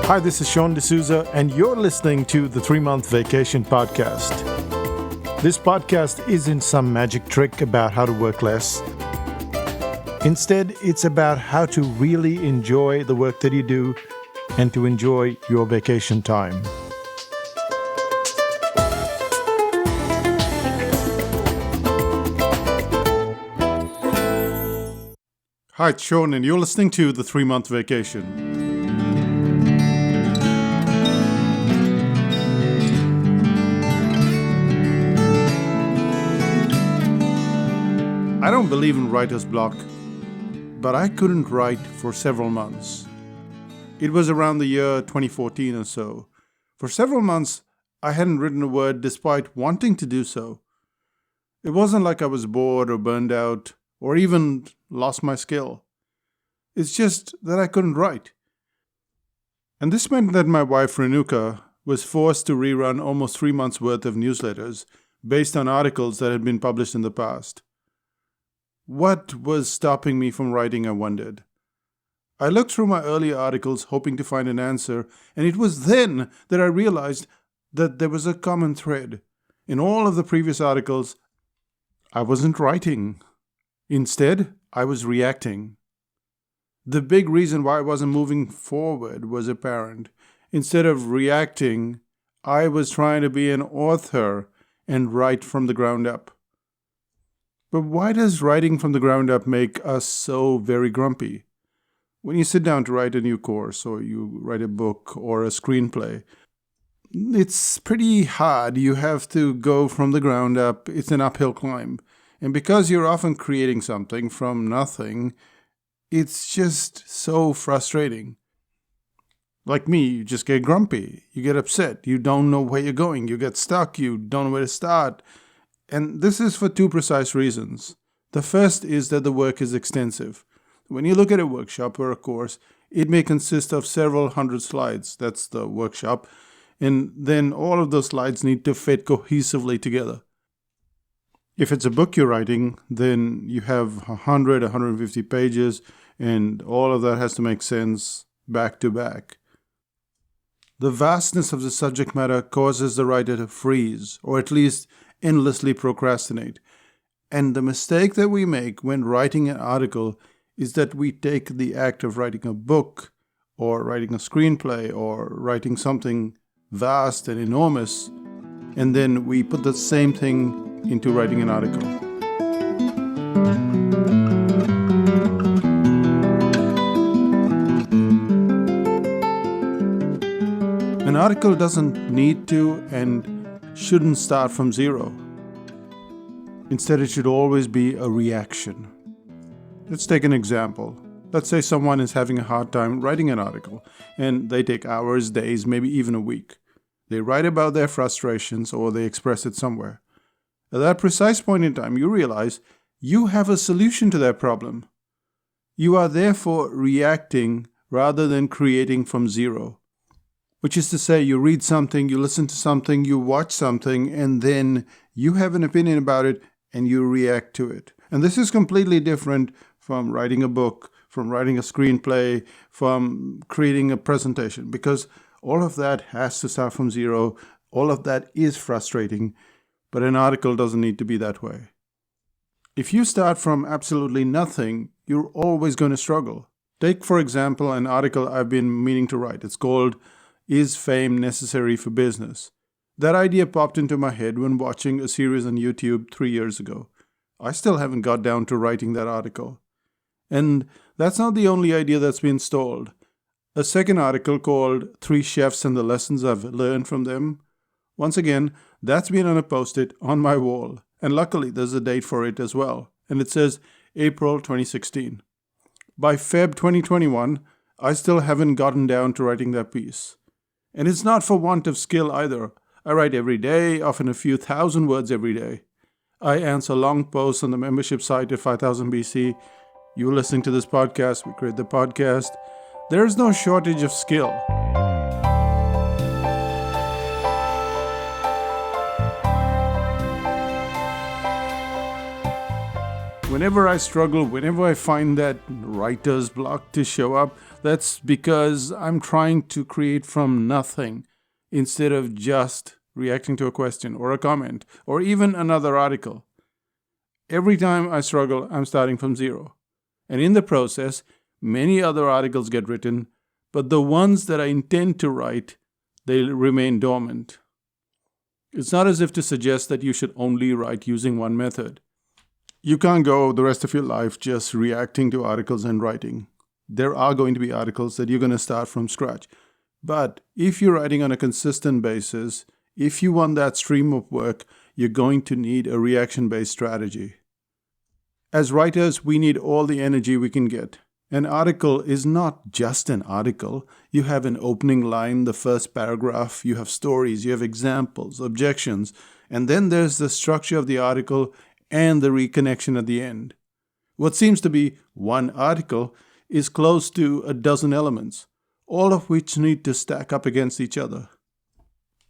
Hi, this is Sean D'Souza, and you're listening to the 3-Month Vacation Podcast. This podcast isn't some magic trick about how to work less. Instead, it's about how to really enjoy the work that you do and to enjoy your vacation time. Hi, it's Sean, and you're listening to the 3-Month Vacation. I don't believe in writer's block, but I couldn't write for several months. It was around the year 2014 or so. For several months, I hadn't written a word despite wanting to do so. It wasn't like I was bored or burned out or even lost my skill. It's just that I couldn't write. And this meant that my wife Renuka was forced to rerun almost 3 months' worth of newsletters based on articles that had been published in the past. What was stopping me from writing, I wondered. I looked through my earlier articles hoping to find an answer, and it was then that I realized that there was a common thread. In all of the previous articles, I wasn't writing. Instead, I was reacting. The big reason why I wasn't moving forward was apparent. Instead of reacting, I was trying to be an author and write from the ground up. But why does writing from the ground up make us so very grumpy? When you sit down to write a new course, or you write a book or a screenplay, it's pretty hard. You have to go from the ground up. It's an uphill climb. And because you're often creating something from nothing, it's just so frustrating. Like me, you just get grumpy. You get upset. You don't know where you're going. You get stuck. You don't know where to start. And this is for two precise reasons. The first is that the work is extensive. When you look at a workshop or a course, it may consist of several hundred slides. That's the workshop. And then all of those slides need to fit cohesively together. If it's a book you're writing, then you have 100, 150 pages, and all of that has to make sense back to back. The vastness of the subject matter causes the writer to freeze, or at least endlessly procrastinate. And the mistake that we make when writing an article is that we take the act of writing a book or writing a screenplay or writing something vast and enormous, and then we put the same thing into writing an article. An article doesn't need to and shouldn't start from zero. Instead, it should always be a reaction. Let's take an example. Let's say someone is having a hard time writing an article, and they take hours, days, maybe even a week. They write about their frustrations or they express it somewhere. At that precise point in time, you realize you have a solution to their problem. You are therefore reacting rather than creating from zero. Which is to say, you read something, you listen to something, you watch something, and then you have an opinion about it and you react to it. And this is completely different from writing a book, from writing a screenplay, from creating a presentation, because all of that has to start from zero. All of that is frustrating, but an article doesn't need to be that way. If you start from absolutely nothing, you're always going to struggle. Take, for example, an article I've been meaning to write. It's called Is Fame Necessary for Business? That idea popped into my head when watching a series on YouTube 3 years ago. I still haven't got down to writing that article. And that's not the only idea that's been stalled. A second article called 3 Chefs and the Lessons I've Learned from Them. Once again, that's been on a post-it on my wall. And luckily, there's a date for it as well. And it says April 2016. By Feb 2021, I still haven't gotten down to writing that piece. And it's not for want of skill either. I write every day, often a few thousand words every day. I answer long posts on the membership site at 5000 BC. You're listening to this podcast, we create the podcast. There is no shortage of skill. Whenever I struggle, whenever I find that writer's block to show up, that's because I'm trying to create from nothing instead of just reacting to a question or a comment or even another article. Every time I struggle, I'm starting from zero. And in the process, many other articles get written, but the ones that I intend to write, they remain dormant. It's not as if to suggest that you should only write using one method. You can't go the rest of your life just reacting to articles and writing. There are going to be articles that you're going to start from scratch. But if you're writing on a consistent basis, if you want that stream of work, you're going to need a reaction-based strategy. As writers, we need all the energy we can get. An article is not just an article. You have an opening line, the first paragraph, you have stories, you have examples, objections, and then there's the structure of the article and the reconnection at the end. What seems to be one article is close to a dozen elements, all of which need to stack up against each other.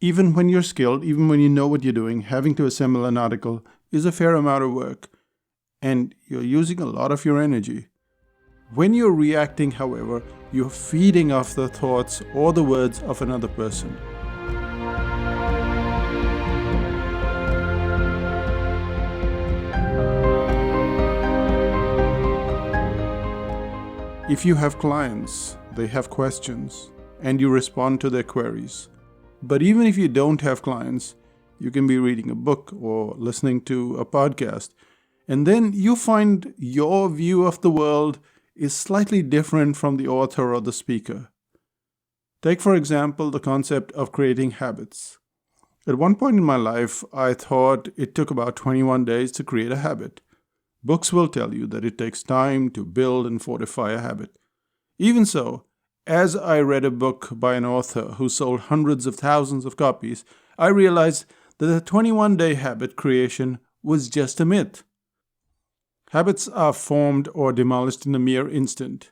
Even when you're skilled, even when you know what you're doing, having to assemble an article is a fair amount of work, and you're using a lot of your energy. When you're reacting, however, you're feeding off the thoughts or the words of another person. If you have clients, they have questions, and you respond to their queries. But even if you don't have clients, you can be reading a book or listening to a podcast, and then you find your view of the world is slightly different from the author or the speaker. Take, for example, the concept of creating habits. At one point in my life, I thought it took about 21 days to create a habit. Books will tell you that it takes time to build and fortify a habit. Even so, as I read a book by an author who sold hundreds of thousands of copies, I realized that the 21-day habit creation was just a myth. Habits are formed or demolished in a mere instant.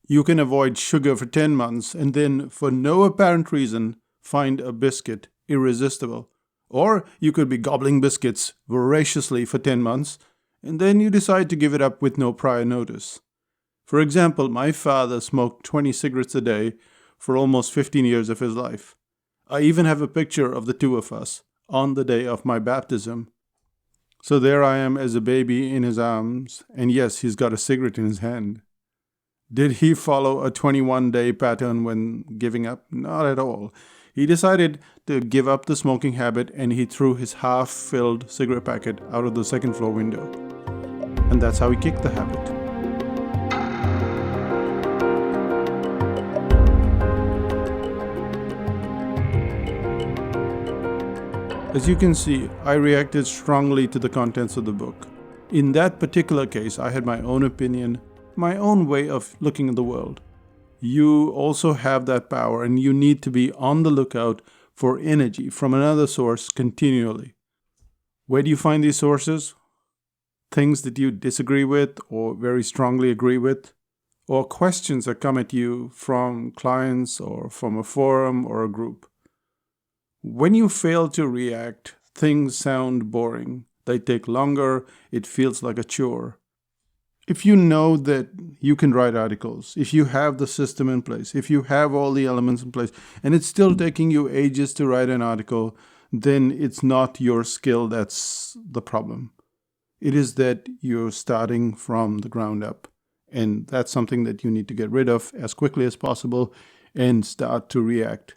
You can avoid sugar for 10 months and then, for no apparent reason, find a biscuit irresistible. Or you could be gobbling biscuits voraciously for 10 months and then you decide to give it up with no prior notice. For example, my father smoked 20 cigarettes a day for almost 15 years of his life. I even have a picture of the two of us on the day of my baptism. So there I am as a baby in his arms, and yes, he's got a cigarette in his hand. Did he follow a 21-day pattern when giving up? Not at all. He decided to give up the smoking habit and he threw his half-filled cigarette packet out of the second floor window. And that's how he kicked the habit. As you can see, I reacted strongly to the contents of the book. In that particular case, I had my own opinion, my own way of looking at the world. You also have that power, and you need to be on the lookout for energy from another source continually. Where do you find these sources? Things that you disagree with or very strongly agree with, or questions that come at you from clients or from a forum or a group. When you fail to react, things sound boring. They take longer. It feels like a chore. If you know that you can write articles, if you have the system in place, if you have all the elements in place, and it's still taking you ages to write an article, then it's not your skill that's the problem. It is that you're starting from the ground up. And that's something that you need to get rid of as quickly as possible and start to react.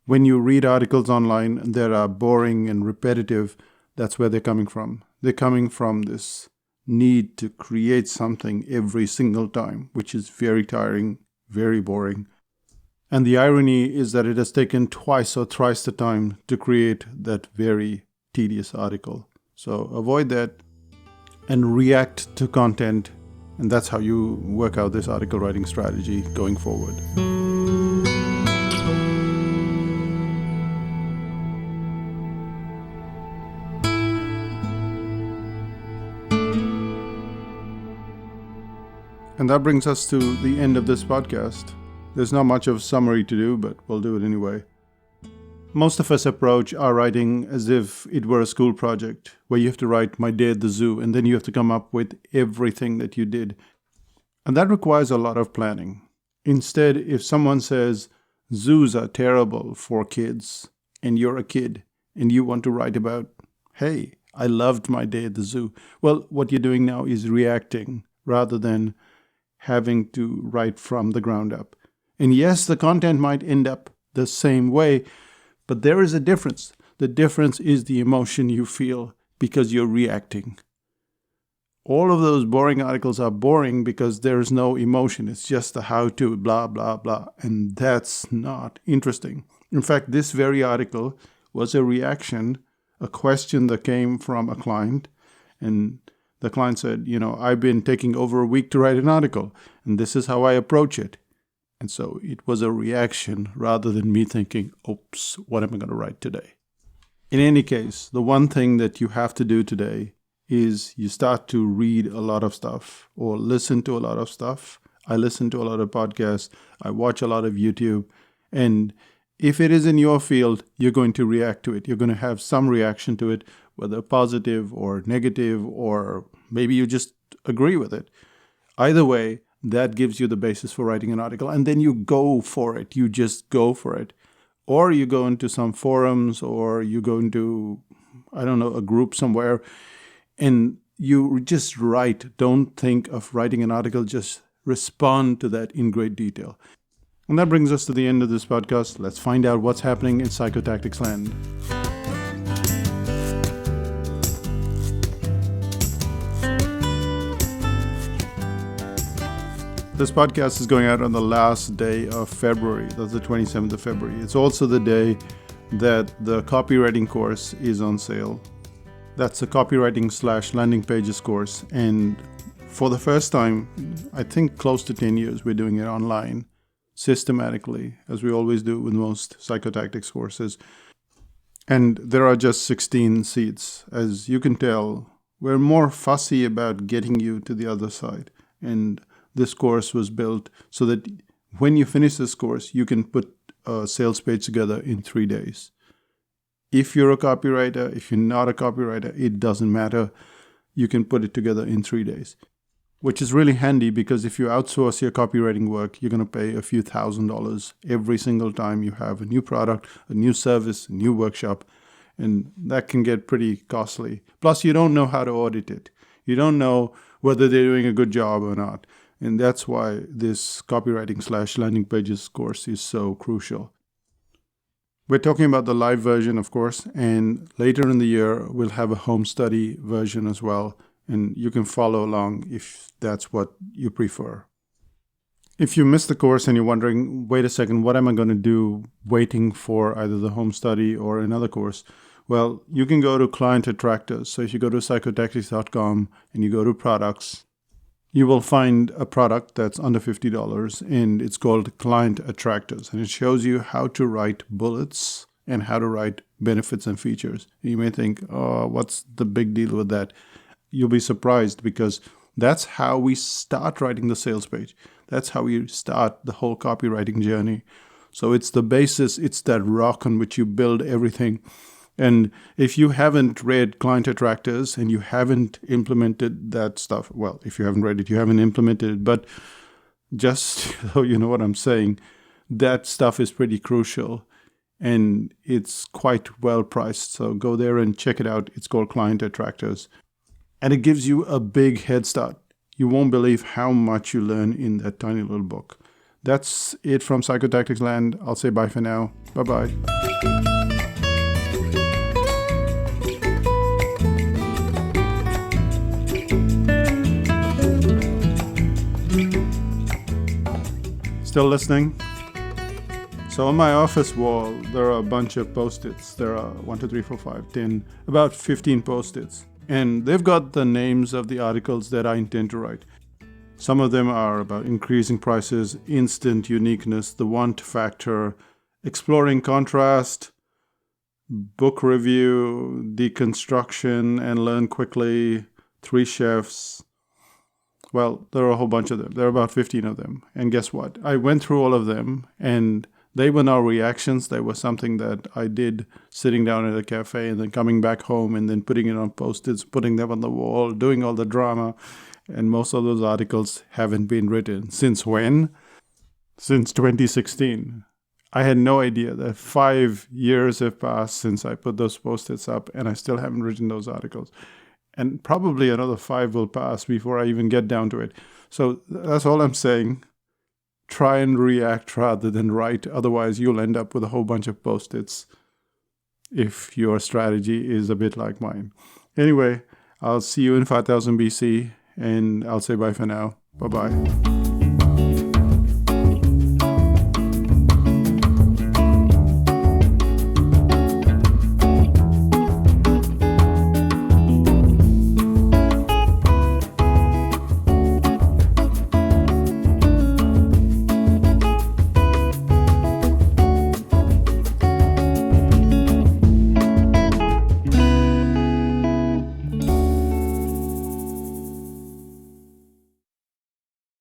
When you read articles online that are boring and repetitive, that's where they're coming from. They're coming from this need to create something every single time, which is very tiring, very boring. And the irony is that it has taken twice or thrice the time to create that very tedious article. So avoid that and react to content, and that's how you work out this article writing strategy going forward. And that brings us to the end of this podcast. There's not much of a summary to do, but we'll do it anyway. Most of us approach our writing as if it were a school project where you have to write my day at the zoo and then you have to come up with everything that you did. And that requires a lot of planning. Instead, if someone says zoos are terrible for kids and you're a kid and you want to write about, hey, I loved my day at the zoo. Well, what you're doing now is reacting rather than having to write from the ground up. And yes, the content might end up the same way, but there is a difference. The difference is the emotion you feel because you're reacting. All of those boring articles are boring because there's no emotion. It's just the how-to, blah, blah, blah. And that's not interesting. In fact, this very article was a reaction, a question that came from a client. And the client said, I've been taking over a week to write an article, and this is how I approach it. And so it was a reaction rather than me thinking, oops, what am I going to write today? In any case, the one thing that you have to do today is you start to read a lot of stuff or listen to a lot of stuff. I listen to a lot of podcasts. I watch a lot of YouTube. And if it is in your field, you're going to react to it. You're going to have some reaction to it, whether positive or negative, or maybe you just agree with it. Either way, that gives you the basis for writing an article. And then you go for it. You just go for it. Or you go into some forums, or you go into, a group somewhere, and you just write. Don't think of writing an article. Just respond to that in great detail. And that brings us to the end of this podcast. Let's find out what's happening in psychotactics land. This podcast is going out on the last day of February. That's the 27th of February. It's also the day that the copywriting course is on sale. That's a copywriting/landing pages course. And for the first time, I think close to 10 years, we're doing it online systematically, as we always do with most psychotactics courses. And there are just 16 seats. As you can tell, we're more fussy about getting you to the other side. And this course was built so that when you finish this course, you can put a sales page together in 3 days. If you're a copywriter, if you're not a copywriter, it doesn't matter. You can put it together in 3 days, which is really handy because if you outsource your copywriting work, you're going to pay a few $1,000s every single time you have a new product, a new service, a new workshop, and that can get pretty costly. Plus, you don't know how to audit it. You don't know whether they're doing a good job or not. And that's why this copywriting/landing pages course is so crucial. We're talking about the live version, of course, and later in the year, we'll have a home study version as well. And you can follow along if that's what you prefer. If you missed the course and you're wondering, wait a second, what am I going to do waiting for either the home study or another course? Well, you can go to Client Attractors. So if you go to psychotactics.com and you go to products, you will find a product that's under $50, and it's called Client Attractors. And it shows you how to write bullets and how to write benefits and features. You may think, oh, what's the big deal with that? You'll be surprised because that's how we start writing the sales page. That's how we start the whole copywriting journey. So it's the basis, it's that rock on which you build everything. And if you haven't read Client Attractors and you haven't implemented that stuff, well, if you haven't read it, you haven't implemented it. But just so you know what I'm saying, that stuff is pretty crucial and it's quite well priced. So go there and check it out. It's called Client Attractors. And it gives you a big head start. You won't believe how much you learn in that tiny little book. That's it from Psychotactics Land. I'll say bye for now. Bye-bye. Still listening? So on my office wall, there are a bunch of Post-its. There are 1, 2, 3, 4, 5, 10, about 15 Post-its. And they've got the names of the articles that I intend to write. Some of them are about increasing prices, instant uniqueness, the want factor, exploring contrast, book review, deconstruction, and learn quickly, 3 chefs. Well, there are a whole bunch of them. There are about 15 of them. And guess what? I went through all of them, and They were no reactions. They were something that I did sitting down at a cafe and then coming back home and then putting it on Post-its, putting them on the wall, doing all the drama. And most of those articles haven't been written. Since when? Since 2016. I had no idea that 5 years have passed since I put those Post-its up, and I still haven't written those articles. And probably another 5 will pass before I even get down to it. So that's all I'm saying. Try and react rather than write. Otherwise, you'll end up with a whole bunch of Post-its if your strategy is a bit like mine. Anyway, I'll see you in 5000 BC, and I'll say bye for now. Bye-bye.